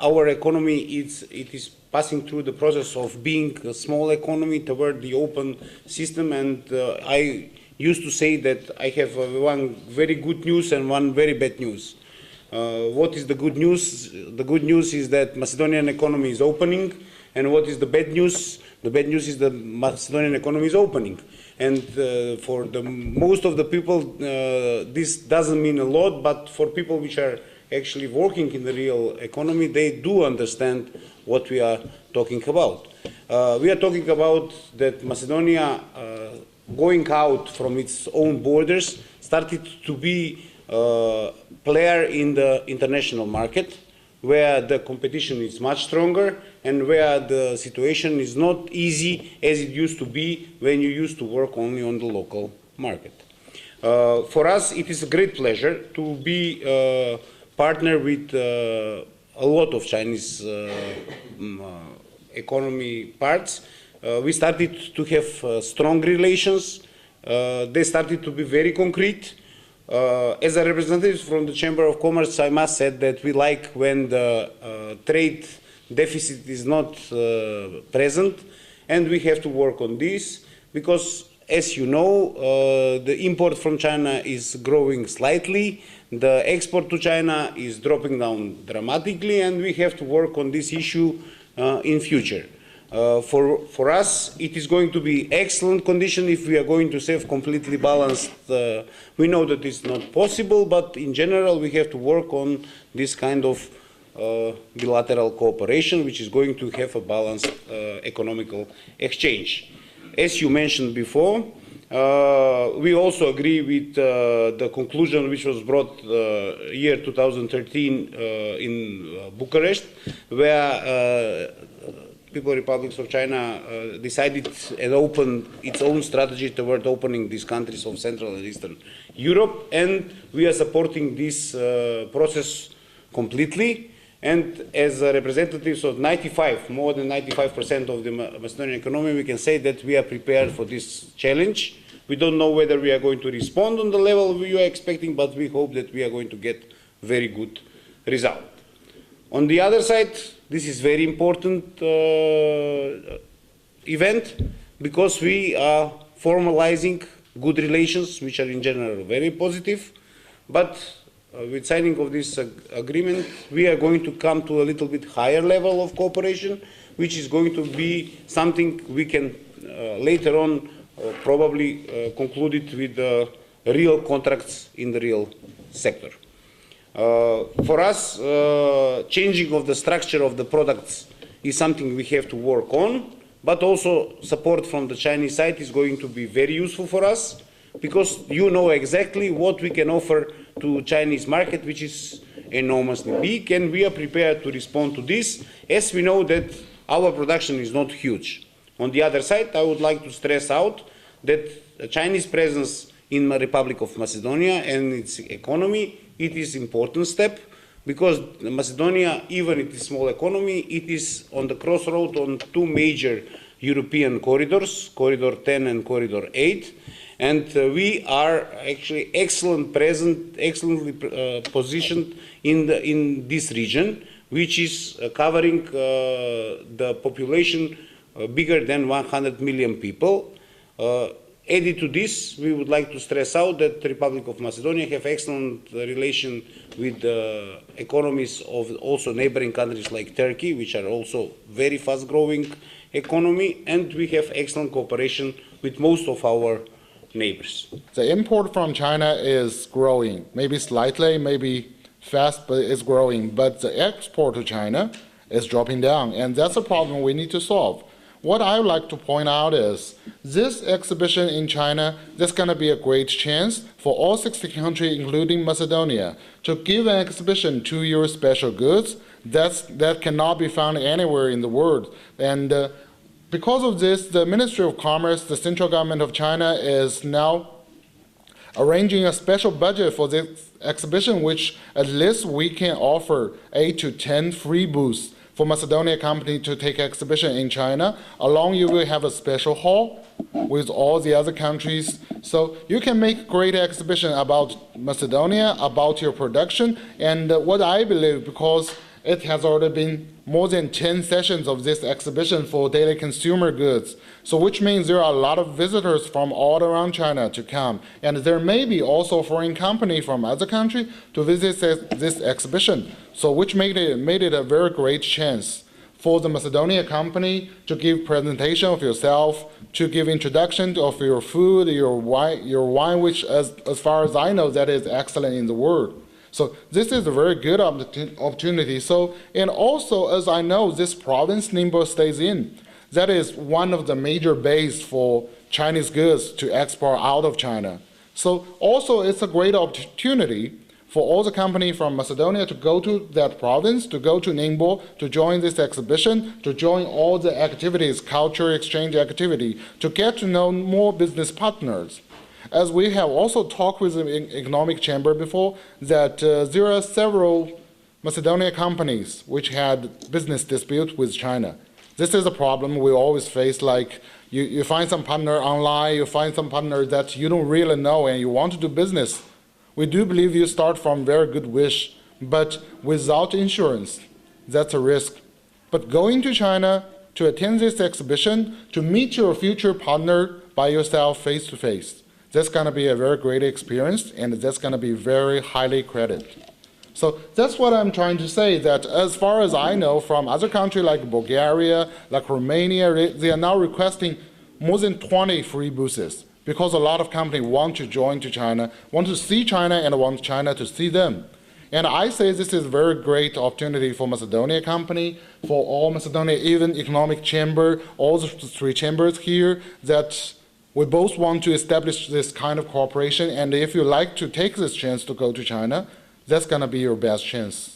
our economy is passing through the process of being a small economy toward the open system, and I used to say that I have one very good news and one very bad news. What is the good news? The good news is that Macedonian economy is opening, and what is the bad news? The bad news is the Macedonian economy is opening. And for the most of the people, this doesn't mean a lot, but for people which are actually working in the real economy, they do understand what we are talking about. We are talking about that Macedonia, going out from its own borders, started to be a player in the international market, where the competition is much stronger and where the situation is not easy as it used to be when you used to work only on the local market. For us, it is a great pleasure to be a partner with a lot of Chinese economy parts. We started to have strong relations. They started to be very concrete. As a representative from the Chamber of Commerce, I must say that we like when the trade deficit is not present, and we have to work on this because, as you know, the import from China is growing slightly, the export to China is dropping down dramatically, and we have to work on this issue in future. For us, it is going to be excellent condition if we are going to have completely balanced. We know that it's not possible, but in general, we have to work on this kind of bilateral cooperation, which is going to have a balanced economical exchange. As you mentioned before, we also agree with the conclusion which was brought year 2013 in Bucharest, where People's Republic of China decided and opened its own strategy toward opening these countries of Central and Eastern Europe, and we are supporting this process completely. And as representatives of more than 95% of the Macedonian economy, we can say that we are prepared for this challenge. We don't know whether we are going to respond on the level we are expecting, but we hope that we are going to get very good result. On the other side, this is very important event because we are formalizing good relations, which are in general very positive, but with signing of this agreement, we are going to come to a little bit higher level of cooperation, which is going to be something we can later on probably conclude it with real contracts in the real sector. For us, changing of the structure of the products is something we have to work on, but also support from the Chinese side is going to be very useful for us, because you know exactly what we can offer to Chinese market, which is enormously big, and we are prepared to respond to this, as we know that our production is not huge. On the other side, I would like to stress out that the Chinese presence in the Republic of Macedonia and its economy, it is an important step, because Macedonia, even it is a small economy, it is on the crossroad on two major European corridors, Corridor 10 and Corridor 8, and we are actually excellently positioned in this region, which is covering the population bigger than 100 million people. Added to this, we would like to stress out that the Republic of Macedonia have excellent relation with the economies of also neighboring countries like Turkey, which are also very fast-growing economy, and we have excellent cooperation with most of our neighbors. The import from China is growing, maybe slightly, maybe fast, but it's growing. But the export to China is dropping down, and that's a problem we need to solve. What I would like to point out is this exhibition in China, there's going to be a great chance for all 60 countries, including Macedonia, to give an exhibition to your special goods that cannot be found anywhere in the world. And because of this, the Ministry of Commerce, the central government of China, is now arranging a special budget for this exhibition, which at least we can offer 8 to 10 free booths for Macedonia company to take exhibition in China. Along you will have a special hall with all the other countries. So you can make great exhibition about Macedonia, about your production. And what I believe, because it has already been more than 10 sessions of this exhibition for daily consumer goods. So which means there are a lot of visitors from all around China to come. And there may be also foreign company from other country to visit this exhibition. So which made it a very great chance for the Macedonia company to give presentation of yourself, to give introduction of your food, your wine, which as far as I know, that is excellent in the world. So this is a very good opportunity. So, and also, as I know, this province Нингбо stays in. That is one of the major bases for Chinese goods to export out of China. So also, it's a great opportunity for all the companies from Macedonia to go to that province, to go to Нингбо, to join this exhibition, to join all the activities, culture exchange activity, to get to know more business partners. As we have also talked with the economic chamber before, that there are several Macedonia companies which had business dispute with China. This is a problem we always face, like you find some partner online, you find some partner that you don't really know and you want to do business. We do believe you start from very good wish, but without insurance, that's a risk. But going to China to attend this exhibition, to meet your future partner by yourself face to face, that's going to be a very great experience, and that's going to be very highly credited. So that's what I'm trying to say, that as far as I know from other countries like Bulgaria, like Romania, they are now requesting more than 20 free booths, because a lot of companies want to join to China, want to see China, and want China to see them. And I say this is a very great opportunity for Macedonia company, for all Macedonia, even economic chamber, all the three chambers here, that we both want to establish this kind of cooperation. And if you like to take this chance to go to China, that's going to be your best chance.